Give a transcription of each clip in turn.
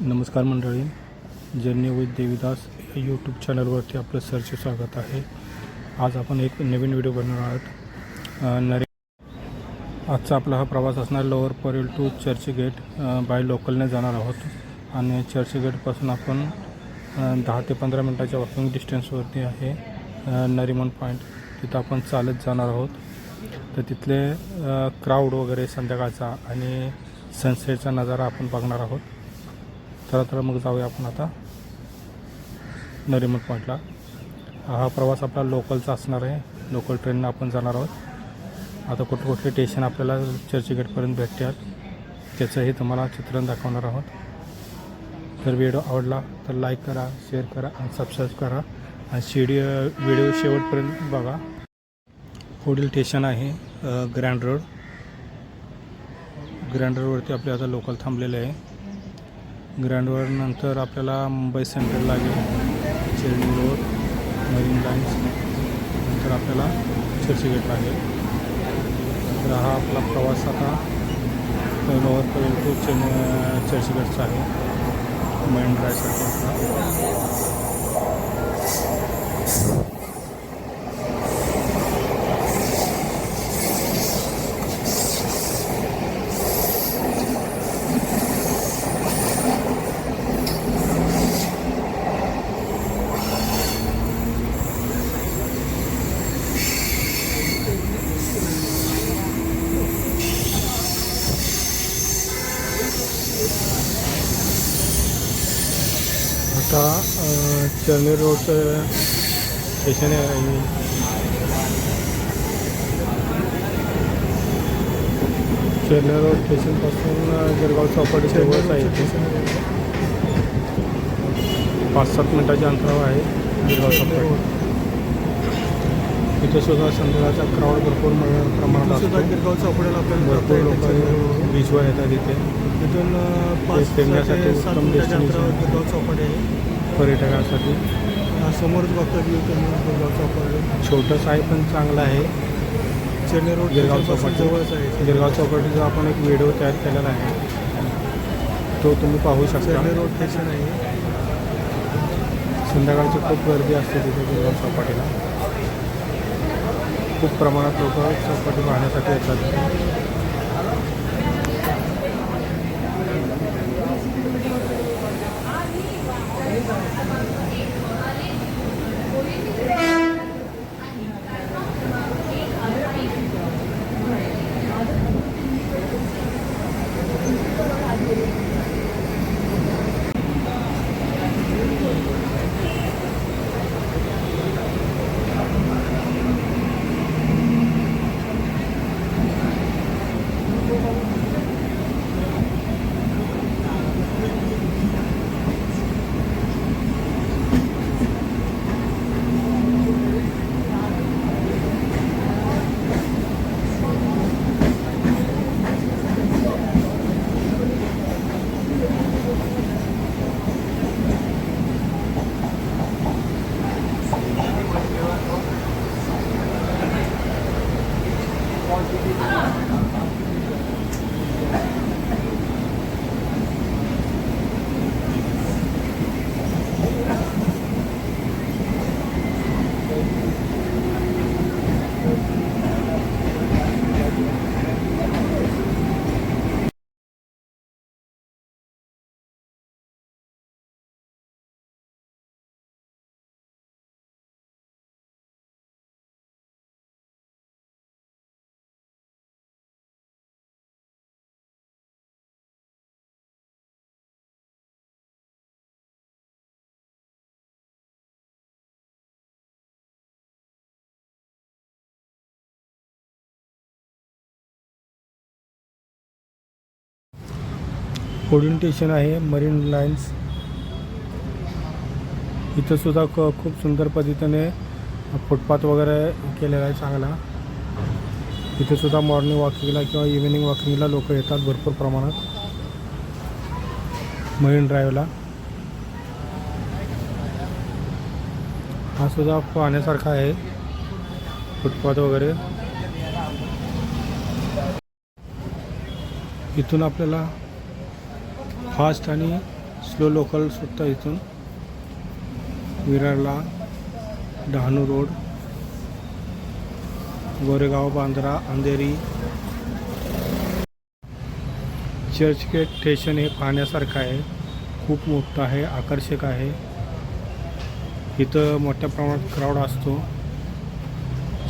नमस्कार मंडळी, journey with Devidas या यूट्यूब चॅनलवरती आपलं सरचे स्वागत आहे. आज आपण एक नवीन व्हिडिओ बनवणार आहोत. आजचा आपला हा प्रवास असणार lower Parel to Churchgate by लोकलने जाणार आहोत आणि चर्चगेटपासून आपण 10 ते 15 मिनटाच्या वॉकिंग डिस्टन्सवरती आहे नरिमन पॉईंट. तिथं आपण चालत जाणार आहोत. तर तिथले क्राऊड वगैरे संध्याकाळचा आणि सनसेटचा नजारा आपण बघणार आहोत. तर मग जाऊया आपण आता नरिमन पॉईंटला. हा प्रवास आपला लोकलचा असणार आहे. लोकल ट्रेननं आपण जाणार आहोत. आता कुठले कुठले स्टेशन आपल्याला चर्चगेटपर्यंत भेटतात त्याचंही तुम्हाला चित्रण दाखवणार आहोत. जर व्हिडिओ आवडला तर लाईक करा, शेअर करा आणि सबस्क्राईब करा आणि व्हिडिओ शेवटपर्यंत बघा. पुढील स्टेशन आहे ग्रँड रोड. ग्रँड रोडवरती आपले आता लोकल थांबलेले आहे. ग्रँड रोड नंतर आपल्याला मुंबई सेंट्रल लागेल, चेरनी रोड, मरीन लाईन्स, नंतर आपल्याला चर्चगेट लागेल. तर हा आपला प्रवास आता लोअर परेल टू चर्चगेटचा आहे मरीन ड्राईव्हसाठी आता चेरनी रोडचं स्टेशन आहे. चेरनी रोड स्टेशनपासून गिरगाव चौपाटी जवळच आहे. 5-7 मिनटाच्या अंतरावर आहे गिरगाव चौपाटी. तिथे सुद्धा संध्याकाळचा क्राऊड भरपूर प्रमाणात असतो. गिरगाव चौपाटीला आपल्याला भरपूर लोक बीचवर येतात. इथे तिथून 5 फिरण्यासाठी ते 7 उत्तम मिनिटाच्या अंतरावर डेस्टिनेशन गिरगाव चौपाटी आहे. पर्यटकांसाठी. समोरच बघता व्यू गिरगाव चौपाटी छोटंसं आहे पण चांगलं आहे. चेन्नई रोड गिरगाव चौपाटी चौपाटी जवळच आहे. गिरगाव चौपाटीचा आपण एक व्हिडिओ तयार केलेला आहे, तो तुम्ही पाहू शकता. चेन्नई रोड स्टेशन आहे. संध्याकाळची खूप गर्दी असते तिथे गिरगाव चौपाटीला. खूप प्रमाणात लोक चौपाटी पाहण्यासाठी येतात. पुढील स्टेशन आहे मरीन लाईन्स. इथं सुद्धा खूप सुंदर पद्धतीने फुटपाथ वगैरे केलेला आहे चांगला. इथे सुद्धा मॉर्निंग वॉकिंगला किंवा इव्हिनिंग वॉकिंगला लोक येतात भरपूर प्रमाणात मरीन ड्राईव्हला. हा सुद्धा पाहण्यासारखा आहे फुटपाथ वगैरे. इथून आपल्याला फास्ट आणि स्लो लोकल सुद्धा इथून विरारला, डहाणू रोड, गोरेगाव, बांद्रा, अंधेरी. चर्चगेट स्टेशन हे पाहण्यासारखं आहे, खूप मोठं आहे, आकर्षक आहे. इथं मोठ्या प्रमाणात क्राऊड असतो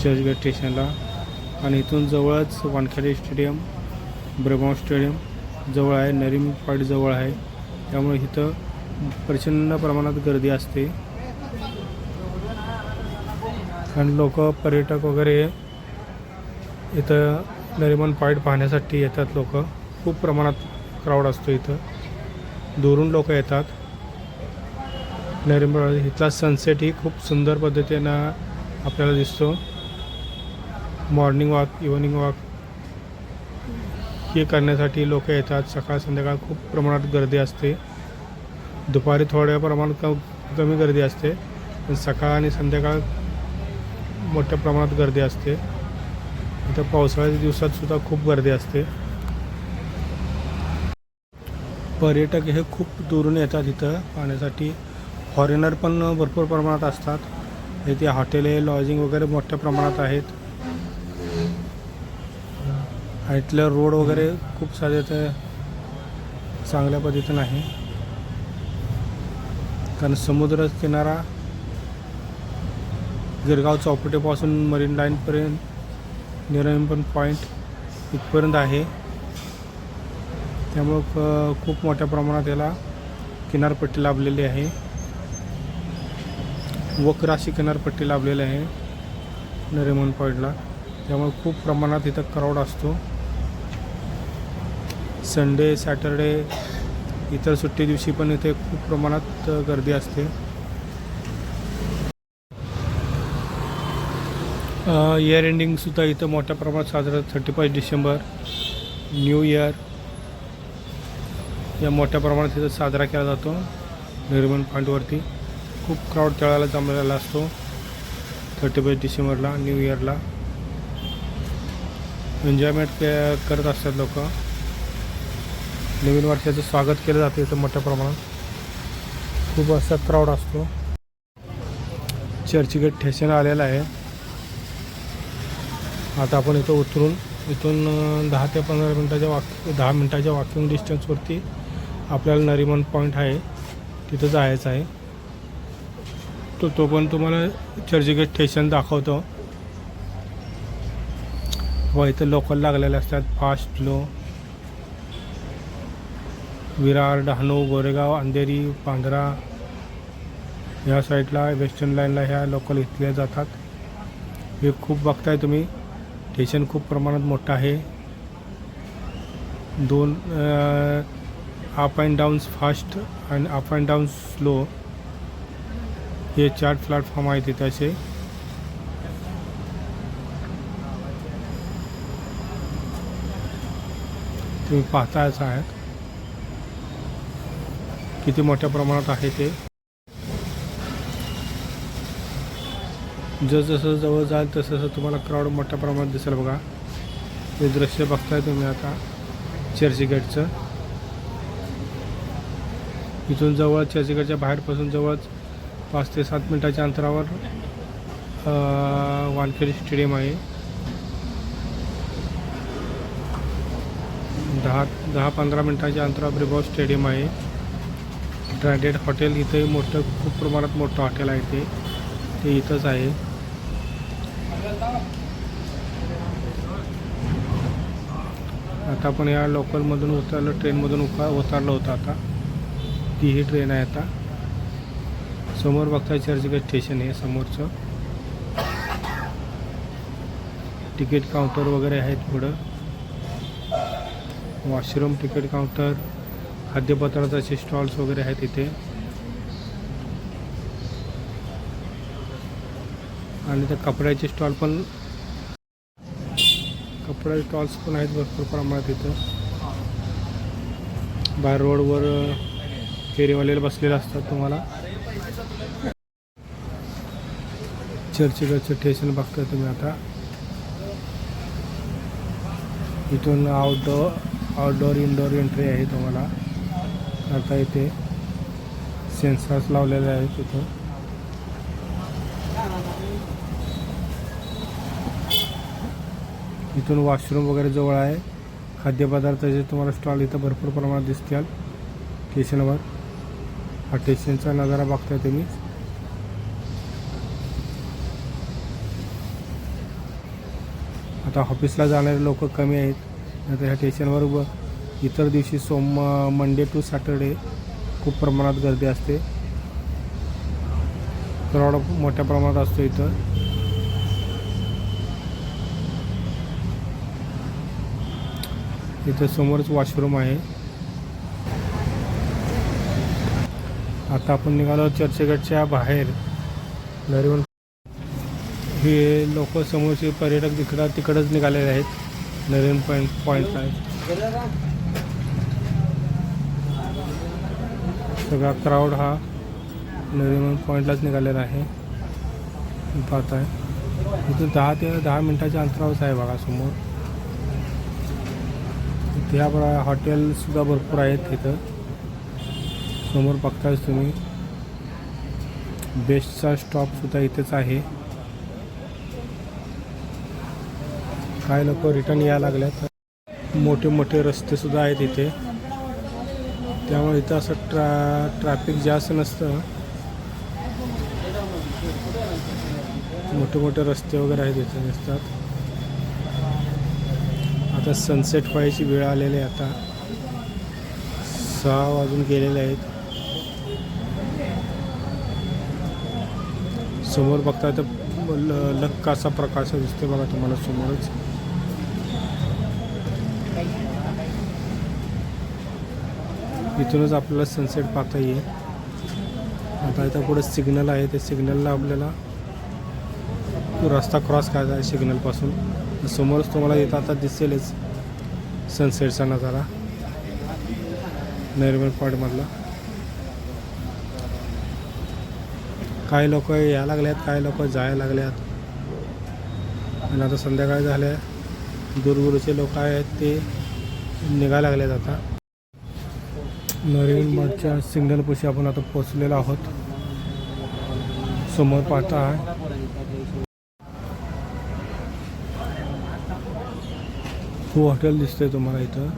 चर्चगेट स्टेशनला. आणि इथून जवळच वानखेडे स्टेडियम, ब्रह्मो स्टेडियम जवळ आहे, नरीमन पॉईंट जवळ आहे. त्यामुळे इथं प्रचंड प्रमाणात गर्दी असते आणि लोक, पर्यटक वगैरे इथं नरीमन पॉईंट पाहण्यासाठी येतात. लोक खूप प्रमाणात क्राऊड असतो इथं, दुरून लोक येतात. नरीमन इथला सनसेट ही खूप सुंदर पद्धतीनं आपल्याला दिसतो. मॉर्निंग वॉक, इव्हनिंग वॉक हे करण्यासाठी लोक येतात. सकाळ संध्याकाळ खूप प्रमाणात गर्दी असते. दुपारी थोड्या प्रमाणात कमी गर्दी असते, पण सकाळ आणि संध्याकाळ मोठ्या प्रमाणात गर्दी असते. इथं पावसाळ्याच्या दिवसात सुद्धा खूप गर्दी असते. पर्यटक हे खूप दुरून येतात इथं पाहण्यासाठी. फॉरेनर पण भरपूर प्रमाणात असतात. इथे हॉटेले, लॉजिंग वगैरे मोठ्या प्रमाणात आहेत. इथलं रोड वगैरे खूप सारे ते चांगल्या पद्धतीनं आहे, कारण समुद्र किनारा गिरगाव चौपाटीपासून मरीन लाईनपर्यंत, नरीमन पॉईंट इथपर्यंत आहे. त्यामुळं खूप मोठ्या प्रमाणात याला किनारपट्टी लाभलेली आहे, वक्र अशी किनारपट्टी लाभलेली आहे नरीमन पॉईंटला. त्यामुळे खूप प्रमाणात इथं क्राऊड असतो. संडे, सॅटरडे, इतर सुट्टी दिवशी पण इथे खूप प्रमाणात गर्दी असते. इयर एंडिंगसुद्धा इथं मोठ्या प्रमाणात साजरा, 31 डिसेंबर, न्यू इयर या मोठ्या प्रमाणात इथं साजरा केला जातो. नरीमन पॉईंटवरती खूप क्राऊड त्यावेळेला जमलेला असतो 31 डिसेंबरला, न्यू इयरला. एन्जॉयमेंट करत असतात लोक. नवीन वर्षाचं स्वागत केलं जातं इथं मोठ्या प्रमाणात. खूप असा क्राऊड असतो. चर्चगेट स्टेशन आलेलं आहे. आता आपण इथं उतरून इथून 10 ते 15 मिनटाच्या 10 मिनटाच्या वॉकिंग डिस्टन्सवरती आपल्याला नरीमन पॉईंट आहे, तिथं जायचं आहे. तो पण तुम्हाला चर्चगेट स्टेशन दाखवतो. व इथं लोकल लागलेले असतात, फास्ट, स्लो. विरार, डहाणू, गोरेगाव, अंधेरी, बांद्रा ह्या साईडला, वेस्टर्न लाईनला ह्या लोकल इथल्या जातात. हे खूप बघताय तुम्ही, स्टेशन खूप प्रमाणात मोठं आहे. 2 अप अँड डाऊन्स फास्ट आणि अप अँड डाऊन स्लो हे 4 प्लॅटफॉर्म आहेत इथे असे. तुम्ही पाहताच आहेत किती मोठ्या प्रमाणात आहे ते. जसं जवळ जाल तसं तुम्हाला क्राऊड मोठ्या प्रमाणात दिसेल. बघा, हे दृश्य बघताय तुम्ही आता चर्चगेटचं. इथून जवळ चर्चगेटच्या बाहेरपासून जवळच 5 ते 7 मिनटाच्या अंतरावर वानखेडे स्टेडियम आहे. 10-15 मिनटाच्या अंतरावर ब्रह्मो स्टेडियम आहे. ब्रँडेड हॉटेल इथे मोठं, खूप प्रमाणात मोठं हॉटेल आहे ते इथंच आहे. आता आपण या लोकलमधून उतरलं, ट्रेनमधून उतरलं होतं. आता ती ही ट्रेन आहे. आता समोर बघताय चर्चगेट स्टेशन आहे समोरचं. तिकीट काउंटर वगैरे आहेत पुढं. वॉशरूम, तिकीट काउंटर, खाद्यपदार्थाचे स्टॉल्स वगैरे आहेत इथे. आणि त्या कपड्याचे स्टॉल पण, कपड्याचे स्टॉल्स पण आहेत भरपूर प्रमाणात इथं. बाहेर रोडवर फेरीवाले बसलेले असतात. तुम्हाला चर्चगेटचं स्टेशन बघताय तुम्ही आता. इथून आउटडोर इनडोर एंट्री आहे तुम्हाला करता येते. सेन्सर्स लावलेले आहेत तिथं. इथून वॉशरूम वगैरे जवळ आहे. खाद्यपदार्थाचे तुम्हाला स्टॉल इथं भरपूर प्रमाणात दिसतील स्टेशनवर. हा स्टेशनचा नजारा बघताय तुम्ही. आता ऑफिसला जाणारे लोक कमी आहेत. आता ह्या स्टेशनवर इतर दिवशी मंडे टू सॅटर्डे खूप प्रमाणात गर्दी असते. क्राऊड मोठ्या प्रमाणात असतो इथं. इथं समोरच वॉशरूम आहे. आता आपण निघालो चर्चगेटच्या बाहेर. नरिमन हे लोक समोरचे पर्यटक तिकडंच निघालेले आहेत. नरिमन पॉईंटला सगळा क्राऊड हा नरिमन पॉईंटलाच निघालेला आहे. पाहताय इथून 10 ते 10 मिनिटाच्या अंतरावरच आहे बघा समोर. त्या हॉटेलसुद्धा भरपूर आहेत इथं. समोर बघताय तुम्ही. बेस्टचा स्टॉपसुद्धा इथेच आहे. काही लोक रिटर्न यायला लागल्यात. मोठे मोठे रस्तेसुद्धा आहेत इथे, त्यामुळे इथं असं ट्रॅफिक जास्त नसतं. मोठे मोठे रस्ते वगैरे आहेत इथे नसतात. आता सनसेट व्हायची वेळ आलेली आहे. आता 6 वाजून गेलेले आहेत. समोर बघता तर लख्ख असा प्रकाश दिसते बघा तुम्हाला समोरच. इथूनच आपल्याला सनसेट पाहता येईल. आता इथं पुढे सिग्नल आहे. ते सिग्नलला आपल्याला रस्ता क्रॉस करायचा आहे सिग्नलपासून. समोरच तुम्हाला इथं आता दिसेलच सनसेटचा नजारा नरिमन पॉईंटमधला. काही लोक यायला लागल्यात, काही लोक जायला लागल्यात. आणि आता संध्याकाळी झाल्या. दूरदूरचे लोक आहेत ते निघायला लागलेत. आता नरिमन पॉईंटच्या सिग्नलपाशी आपण आता पोचलेलो आहोत. समोर पाहता आहे खूप हॉटेल दिसतंय तुम्हाला इथं.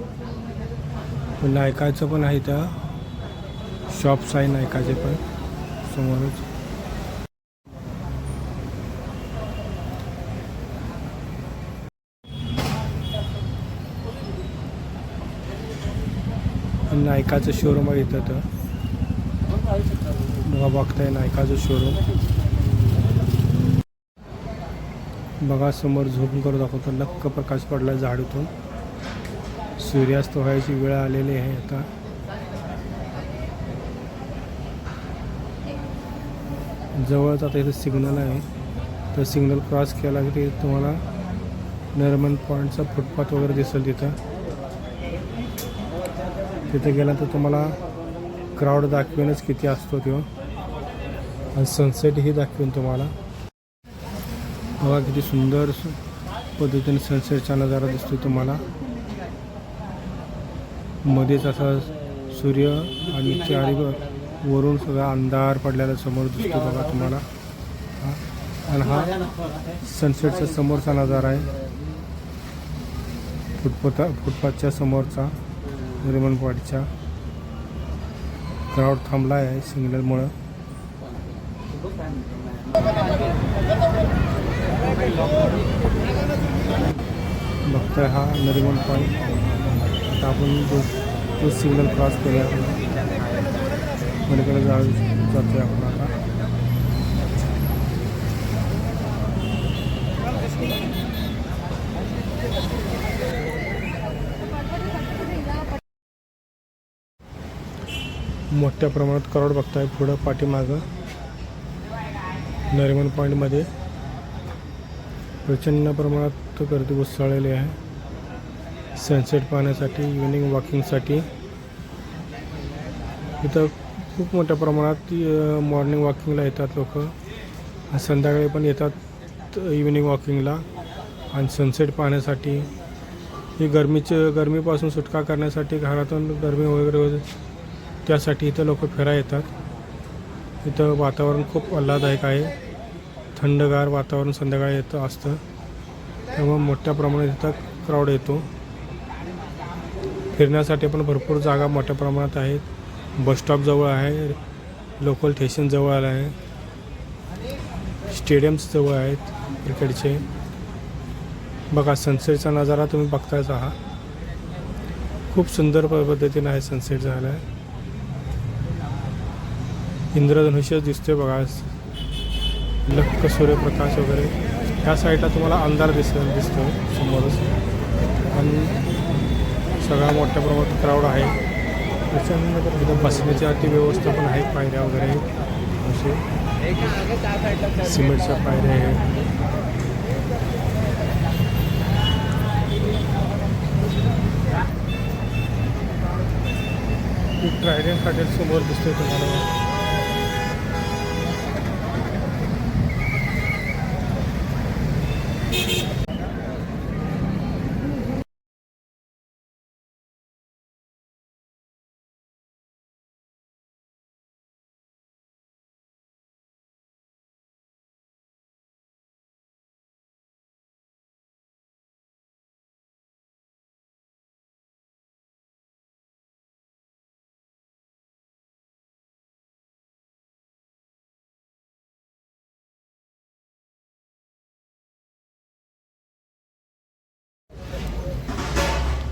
पण नायकाचं पण आहे इथं. शॉप्स आहे नायकाचे पण समोरच. नायकाचं शोरूम आहे इथं. तर बघा बघताय नायकाचं शोरूम. बघा समोर झोपून करून दाखवतो. लख्ख प्रकाश पडला झाडीतून. सूर्यास्त व्हायची वेळ आलेली आहे आता. जवळच आता इथं सिग्नल आहे. तर सिग्नल क्रॉस केला की तुम्हाला नरिमन पॉईंटचा फुटपाथ वगैरे दिसेल तिथं. तिथे गेल्यानंतर तुम्हाला क्राऊड दाखवेनच किती असतो तो. आणि सनसेटही दाखवेन तुम्हाला. बघा किती सुंदर पद्धतीने सनसेटचा नजारा दिसतो तुम्हाला. मध्येच असा सूर्य आणि चारी वरून सगळा अंधार पडलेला समोर दिसतो बघा तुम्हाला. आणि हा सनसेटचा समोरचा नजारा आहे. फुटपाथच्या समोरचा नरिमन पॉईंटच्या. क्राऊड थांबला आहे सिग्नलमुळं. बघताय हा नरिमन पॉईंट. आता आपण तो सिग्नल क्रॉस करूया. पलीकडे जातोय आपण आता. मोठ्या प्रमाणात क्राऊड बघताय पुढं पाठीमागं. नरिमन पॉईंटमध्ये प्रचंड प्रमाणात गर्दी उसळलेली आहे सनसेट पाहण्यासाठी, इव्हिनिंग वॉकिंगसाठी. इथं खूप मोठ्या प्रमाणात मॉर्निंग वॉकिंगला येतात लोक. संध्याकाळी पण येतात इव्हिनिंग वॉकिंगला. आणि सनसेट पाहण्यासाठी, ही गरमीपासून सुटका करण्यासाठी, घरातून गरमी वगैरे होते त्यासाठी इथं लोक फिरायला येतात. इथं वातावरण खूप आल्हाददायक आहे. थंडगार वातावरण संध्याकाळी येतं असतं, त्यामुळे मोठ्या प्रमाणात इथं क्राऊड येतो. फिरण्यासाठी पण भरपूर जागा मोठ्या प्रमाणात आहेत. बसस्टॉप जवळ आहे, लोकल स्टेशन जवळ आलं आहे, स्टेडियम्स जवळ आहेत क्रिकेटचे. बघा सनसेटचा नजारा तुम्ही बघताच आहात. खूप सुंदर पद्धतीने आहे सनसेट झाला आहे. इंद्रधनुष्य दिसते बघा, लख्ख सूर्यप्रकाश वगैरे. ह्या साईडला तुम्हाला अंधार दिसतो समोरच, आणि सगळा मोठ्या प्रमाणात क्राऊड आहे. त्याच्यानंतर इथं बसण्याची अति व्यवस्था पण आहे, पायऱ्या वगैरे असे सिमेंटच्या पायऱ्या आहेत. ट्रायडंट हॉटेल समोर दिसतोय तुम्हाला.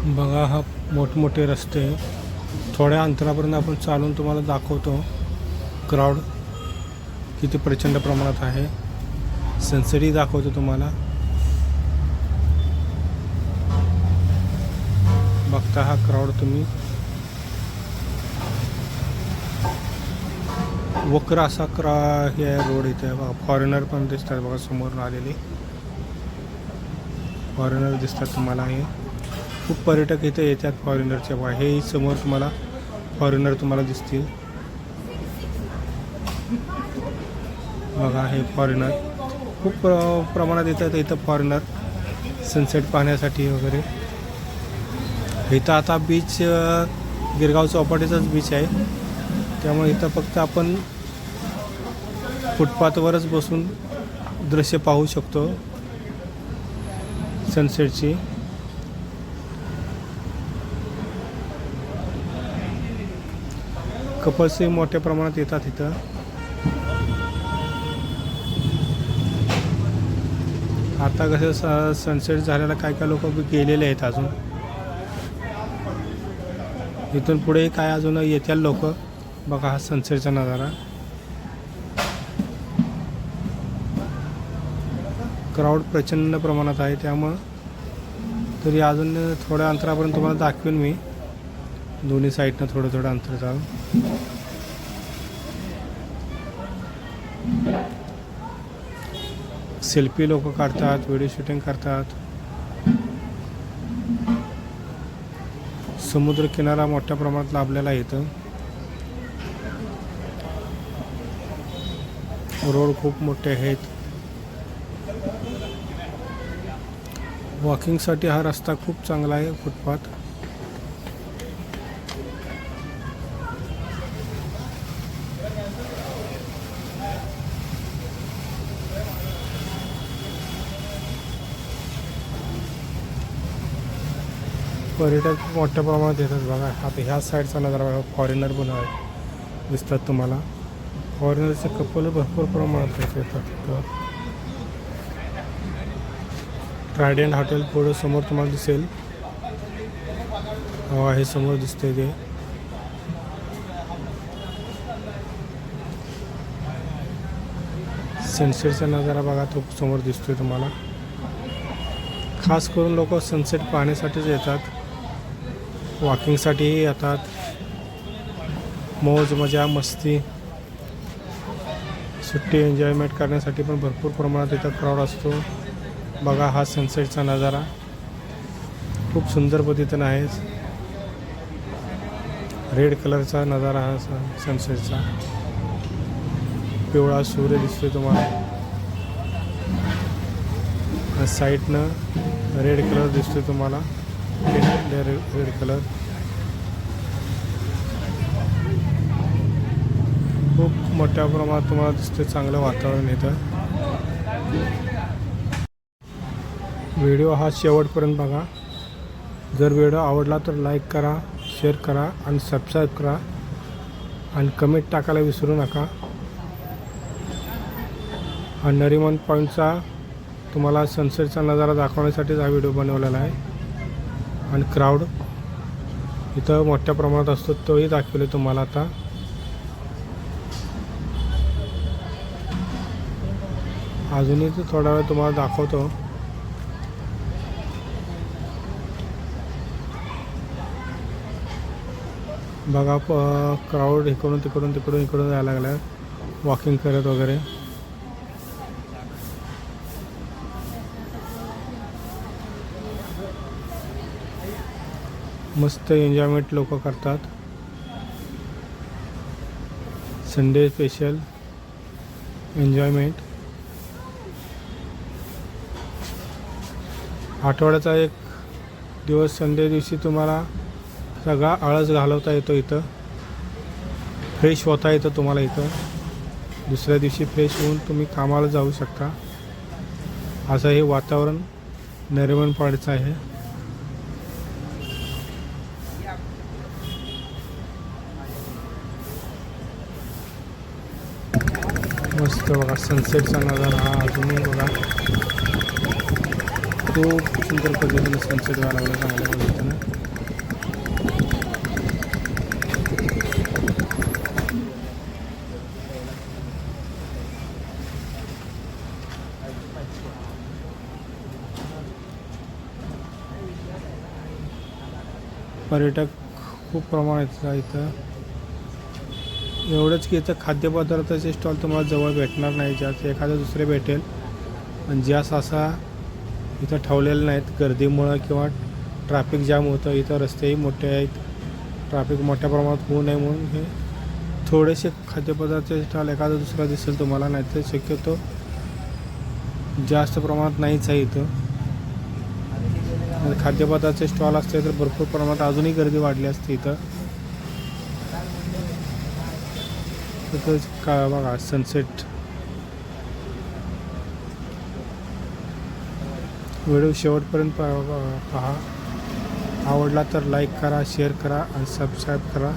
बघा हा मोठमोठे रस्ते, थोड्या अंतरापर्यंत आपण चालून तुम्हाला दाखवतो क्राऊड किती प्रचंड प्रमाणात आहे. सनसेटही दाखवतो तुम्हाला. बघता हा क्राऊड तुम्ही. वक्र असा हे रोड इथे बघा. फॉरेनर पण दिसतात बघा, समोरून आलेले फॉरेनर दिसतात तुम्हाला. हे खूप पर्यटक इथे येतात फॉरेनरच्या बघा. हे समोर तुम्हाला फॉरेनर तुम्हाला दिसतील बघा. हे फॉरेनर खूप प्रमाणात येतात इथं फॉरेनर सनसेट पाहण्यासाठी वगैरे. इथं आता बीच गिरगाव चौपाटीचाच बीच आहे, त्यामुळे इथं फक्त आपण फुटपाथवरच बसून दृश्य पाहू शकतो सनसेटची. कपल्सही मोठ्या प्रमाणात येतात इथं. आता कसं सनसेट झालेला काय लोक गेलेले आहेत अजून. इथून पुढे काय अजून येतील लोक. बघा हा सनसेटचा नजारा. क्राऊड प्रचंड प्रमाणात आहे, त्यामुळं तरी अजून थोड्या अंतरापर्यंत तुम्हाला दाखवेन मी. दोन्ही साईडनं थोडं अंतर जाऊन. सेल्फी लोक काढतात, व्हिडिओ शूटिंग करतात. समुद्र किनारा मोठ्या प्रमाणात लाभलेला आहे इथं. रोड खूप मोठे आहेत. वॉकिंगसाठी हा रस्ता खूप चांगला आहे, फुटपाथ. पर्यटक मोठ्या प्रमाणात येतात बघा. आता ह्या साईडचा नजारा बघा. फॉरेनर पण आहे दिसतात तुम्हाला. फॉरेनरचे कपल भरपूर प्रमाणात येतात. ट्रायडंट हॉटेल पुढं समोर तुम्हाला दिसेल. हे समोर दिसते ते. सनसेटचा नजारा बघा, तो समोर दिसतोय तुम्हाला. खास करून लोक सनसेट पाहण्यासाठीच येतात, वॉकिंगसाठीही येतात. मौज मजा मस्ती सुट्टी एन्जॉयमेंट करण्यासाठी पण भरपूर प्रमाणात इथं क्राऊड असतो. बघा हा सनसेटचा नजारा खूप सुंदर पद्धतीनं आहे. रेड कलरचा नजारा हा सनसेटचा. पिवळा सूर्य दिसतोय तुम्हाला. साईडनं रेड कलर दिसतोय तुम्हाला. Red colour. खूप मोठ्या प्रमाणात तुम्हाला दिसते चांगलं वातावरण इथं. व्हिडिओ हा शेवटपर्यंत बघा. जर व्हिडिओ आवडला तर लाईक करा, शेअर करा आणि सबस्क्राईब करा आणि कमेंट टाकायला विसरू नका. हा नरिमन पॉईंटचा तुम्हाला सनसेटचा नजारा दाखवण्यासाठीच हा व्हिडिओ बनवलेला आहे. आणि क्राऊड इथं मोठ्या प्रमाणात असतो तोही दाखवले तुम्हाला आता. अजूनही तो थोडा वेळ तुम्हाला दाखवतो. बघा क्राऊड इकडून इकडून यायला लागला आहे वॉकिंग करत वगैरे. मस्त एन्जॉयमेंट लोक करतात. Sunday special enjoyment. आठवड्याचा एक दिवस संडे दिवशी तुम्हाला सगळा आळस घालवता येतो. इथं फ्रेश होता येतं तुम्हाला. इथं दुसऱ्या दिवशी फ्रेश होऊन तुम्ही कामाला जाऊ शकता. असं हे वातावरण नरिमन पॉईंटचं आहे. मस्त बघा सनसेटचा नजारा हा अजूनही बघा. खूप सुंदर पद्धतीने सनसेट व्हायला लागला चांगल्या पद्धतीनं. पर्यटक खूप प्रमाणात इथं. एवढंच की इथं खाद्यपदार्थाचे स्टॉल तुम्हाला जवळ भेटणार नाही. ज्यात एखादं दुसरे भेटेल पण जास्त असा इथं ठेवलेलं नाहीत गर्दीमुळं किंवा ट्रॅफिक जाम होतं. इथं रस्तेही मोठे आहेत. ट्रॅफिक मोठ्या प्रमाणात होऊ नये म्हणून हे थोडेसे खाद्यपदार्थाचे स्टॉल एखादा दुसरा दिसेल तुम्हाला. नाही तर शक्यतो जास्त प्रमाणात नाहीच आहे इथं. खाद्यपदार्थाचे स्टॉल असते तर भरपूर प्रमाणात अजूनही गर्दी वाढली असते इथं. तर का बघा सनसेट. व्हिडिओ शेवटपर्यंत पहा. आवडला तर लाईक करा, शेअर करा आणि सबस्क्राईब करा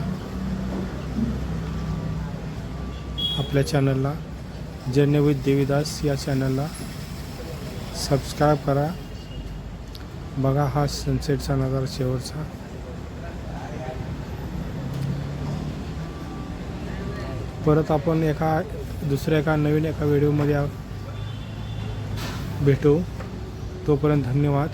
आपल्या चॅनलला. जर्नी विथ देवीदास या चॅनलला सबस्क्राईब करा. बघा हा सनसेटचा नजारा शेवटचा. परत आपण दुसऱ्या एका नवीन व्हिडिओमध्ये भेटू. तोपर्यंत धन्यवाद.